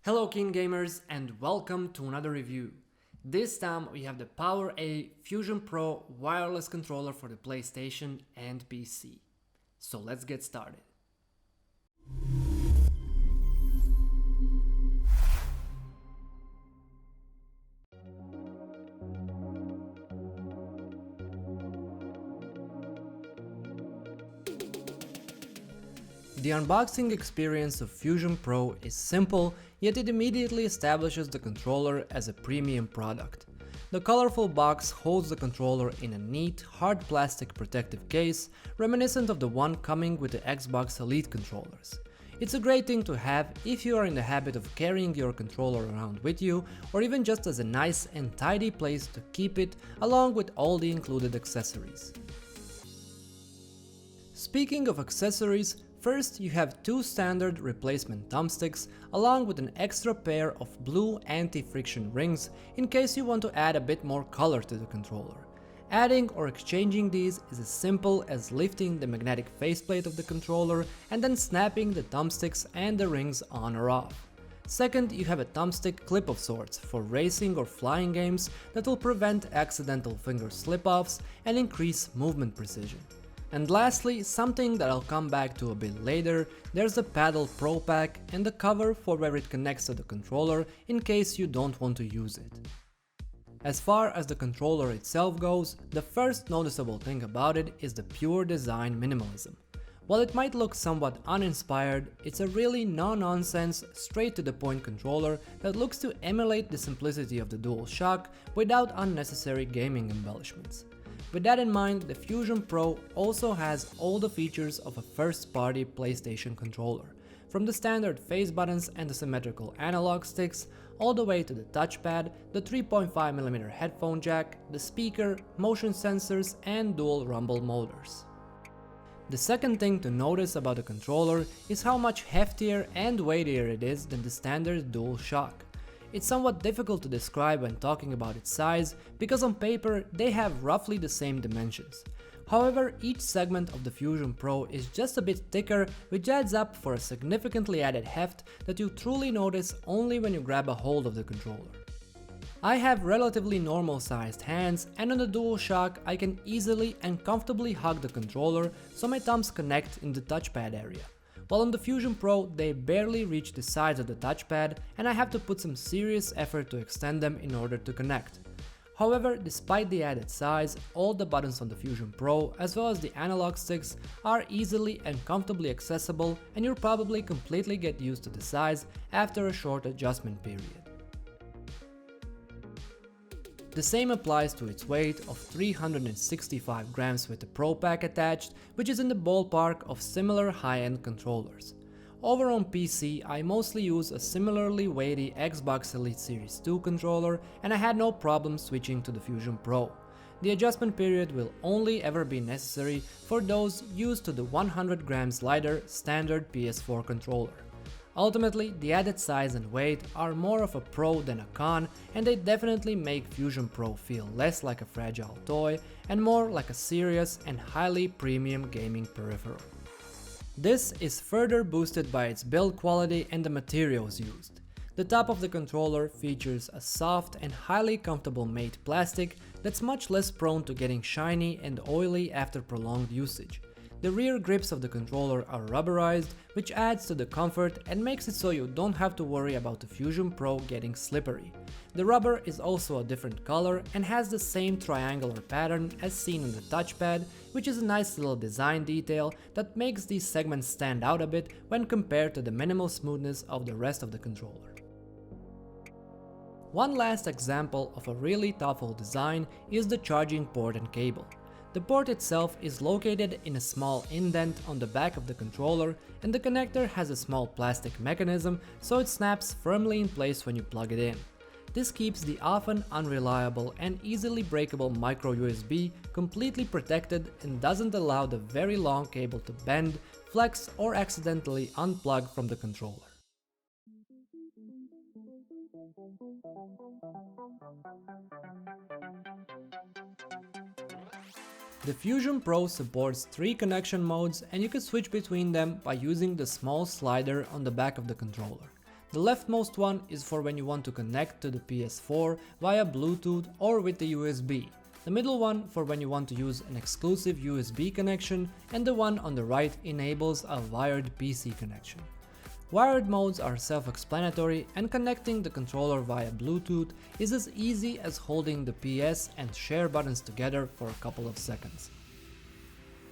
Hello KeenGamers and welcome to another review. This time we have the PowerA Fusion Pro wireless controller for the PlayStation and PC. So let's get started. The unboxing experience of Fusion Pro is simple, yet it immediately establishes the controller as a premium product. The colorful box holds the controller in a neat, hard plastic protective case, reminiscent of the one coming with the Xbox Elite controllers. It's a great thing to have if you are in the habit of carrying your controller around with you, or even just as a nice and tidy place to keep it, along with all the included accessories. Speaking of accessories, first you have two standard replacement thumbsticks along with an extra pair of blue anti-friction rings in case you want to add a bit more color to the controller. Adding or exchanging these is as simple as lifting the magnetic faceplate of the controller and then snapping the thumbsticks and the rings on or off. Second, you have a thumbstick clip of sorts for racing or flying games that will prevent accidental finger slip-offs and increase movement precision. And lastly, something that I'll come back to a bit later, there's the paddle Pro Pack and the cover for where it connects to the controller in case you don't want to use it. As far as the controller itself goes, the first noticeable thing about it is the pure design minimalism. While it might look somewhat uninspired, it's a really no-nonsense, straight-to-the-point controller that looks to emulate the simplicity of the DualShock without unnecessary gaming embellishments. With that in mind, the Fusion Pro also has all the features of a first-party PlayStation controller, from the standard face buttons and the symmetrical analog sticks, all the way to the touchpad, the 3.5mm headphone jack, the speaker, motion sensors, and dual rumble motors. The second thing to notice about the controller is how much heftier and weightier it is than the standard DualShock. It's somewhat difficult to describe when talking about its size, because on paper they have roughly the same dimensions. However, each segment of the Fusion Pro is just a bit thicker, which adds up for a significantly added heft that you truly notice only when you grab a hold of the controller. I have relatively normal sized hands, and on the DualShock I can easily and comfortably hug the controller so my thumbs connect in the touchpad area. While on the Fusion Pro they barely reach the size of the touchpad and I have to put some serious effort to extend them in order to connect. However, despite the added size, all the buttons on the Fusion Pro as well as the analog sticks are easily and comfortably accessible, and you'll probably completely get used to the size after a short adjustment period. The same applies to its weight of 365 grams with the Pro Pack attached, which is in the ballpark of similar high-end controllers. Over on PC, I mostly use a similarly weighty Xbox Elite Series 2 controller, and I had no problem switching to the Fusion Pro. The adjustment period will only ever be necessary for those used to the 100 grams lighter standard PS4 controller. Ultimately, the added size and weight are more of a pro than a con, and they definitely make Fusion Pro feel less like a fragile toy and more like a serious and highly premium gaming peripheral. This is further boosted by its build quality and the materials used. The top of the controller features a soft and highly comfortable matte plastic that's much less prone to getting shiny and oily after prolonged usage. The rear grips of the controller are rubberized, which adds to the comfort and makes it so you don't have to worry about the Fusion Pro getting slippery. The rubber is also a different color and has the same triangular pattern as seen on the touchpad, which is a nice little design detail that makes these segments stand out a bit when compared to the minimal smoothness of the rest of the controller. One last example of a really thoughtful design is the charging port and cable. The port itself is located in a small indent on the back of the controller, and the connector has a small plastic mechanism so it snaps firmly in place when you plug it in. This keeps the often unreliable and easily breakable micro USB completely protected and doesn't allow the very long cable to bend, flex, or accidentally unplug from the controller. The Fusion Pro supports 3 connection modes, and you can switch between them by using the small slider on the back of the controller. The leftmost one is for when you want to connect to the PS4 via Bluetooth or with the USB. The middle one for when you want to use an exclusive USB connection, and the one on the right enables a wired PC connection. Wired modes are self-explanatory, and connecting the controller via Bluetooth is as easy as holding the PS and share buttons together for a couple of seconds.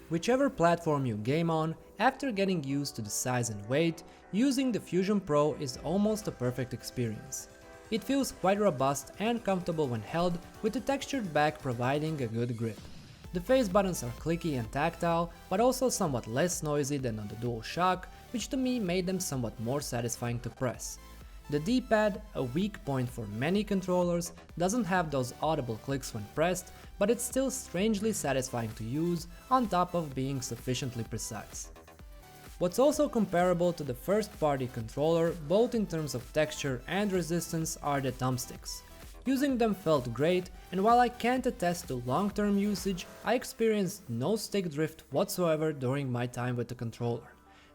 Whichever platform you game on, after getting used to the size and weight, using the Fusion Pro is almost a perfect experience. It feels quite robust and comfortable when held, with the textured back providing a good grip. The face buttons are clicky and tactile, but also somewhat less noisy than on the DualShock, which to me made them somewhat more satisfying to press. The D-pad, a weak point for many controllers, doesn't have those audible clicks when pressed, but it's still strangely satisfying to use, on top of being sufficiently precise. What's also comparable to the first-party controller, both in terms of texture and resistance, are the thumbsticks. Using them felt great, and while I can't attest to long-term usage, I experienced no stick drift whatsoever during my time with the controller.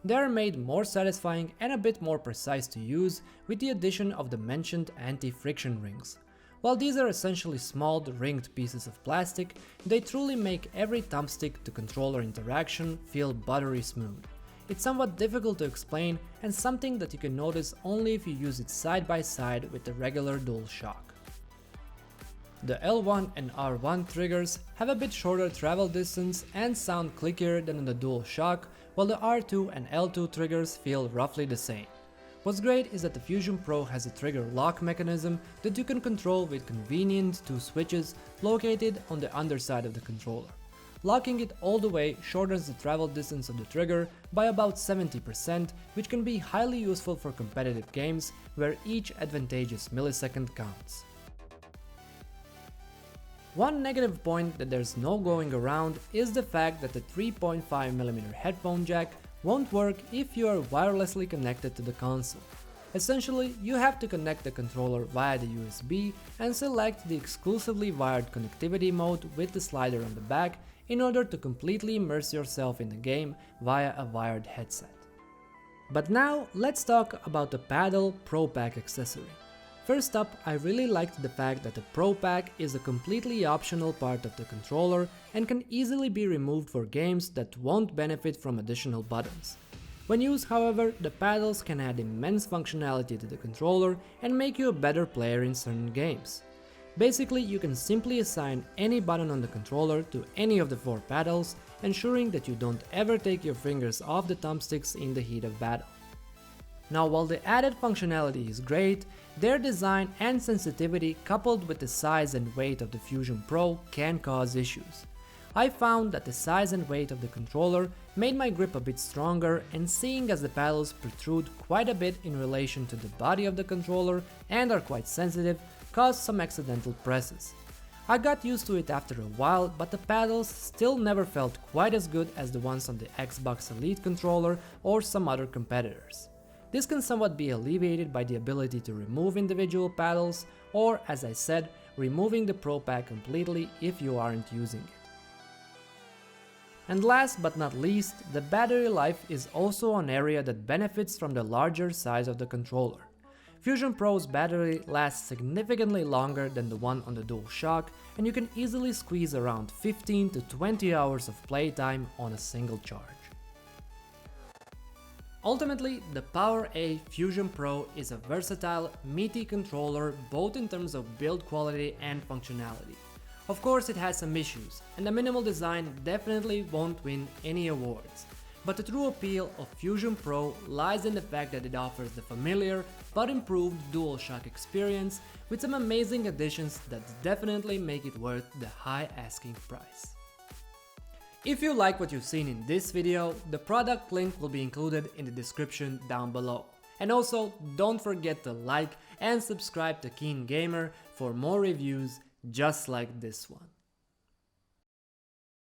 They are made more satisfying and a bit more precise to use with the addition of the mentioned anti-friction rings. While these are essentially small ringed pieces of plastic, they truly make every thumbstick to controller interaction feel buttery smooth. It's somewhat difficult to explain, and something that you can notice only if you use it side by side with the regular DualShock. The L1 and R1 triggers have a bit shorter travel distance and sound clickier than on the DualShock, while the R2 and L2 triggers feel roughly the same. What's great is that the Fusion Pro has a trigger lock mechanism that you can control with convenient two switches located on the underside of the controller. Locking it all the way shortens the travel distance of the trigger by about 70%, which can be highly useful for competitive games where each advantageous millisecond counts. One negative point that there's no going around is the fact that the 3.5mm headphone jack won't work if you are wirelessly connected to the console. Essentially, you have to connect the controller via the USB and select the exclusively wired connectivity mode with the slider on the back in order to completely immerse yourself in the game via a wired headset. But now let's talk about the Paddle Pro Pack accessory. First up, I really liked the fact that the Pro Pack is a completely optional part of the controller and can easily be removed for games that won't benefit from additional buttons. When used, however, the paddles can add immense functionality to the controller and make you a better player in certain games. Basically, you can simply assign any button on the controller to any of the four paddles, ensuring that you don't ever take your fingers off the thumbsticks in the heat of battle. Now, while the added functionality is great, their design and sensitivity coupled with the size and weight of the Fusion Pro can cause issues. I found that the size and weight of the controller made my grip a bit stronger, and seeing as the paddles protrude quite a bit in relation to the body of the controller and are quite sensitive, caused some accidental presses. I got used to it after a while, but the paddles still never felt quite as good as the ones on the Xbox Elite controller or some other competitors. This can somewhat be alleviated by the ability to remove individual paddles, or, as I said, removing the Pro Pack completely if you aren't using it. And last but not least, the battery life is also an area that benefits from the larger size of the controller. Fusion Pro's battery lasts significantly longer than the one on the DualShock, and you can easily squeeze around 15 to 20 hours of playtime on a single charge. Ultimately, the PowerA Fusion Pro is a versatile, meaty controller both in terms of build quality and functionality. Of course, it has some issues, and the minimal design definitely won't win any awards. But the true appeal of Fusion Pro lies in the fact that it offers the familiar but improved DualShock experience with some amazing additions that definitely make it worth the high asking price. If you like what you've seen in this video, the product link will be included in the description down below. And also, don't forget to like and subscribe to KeenGamer for more reviews just like this one.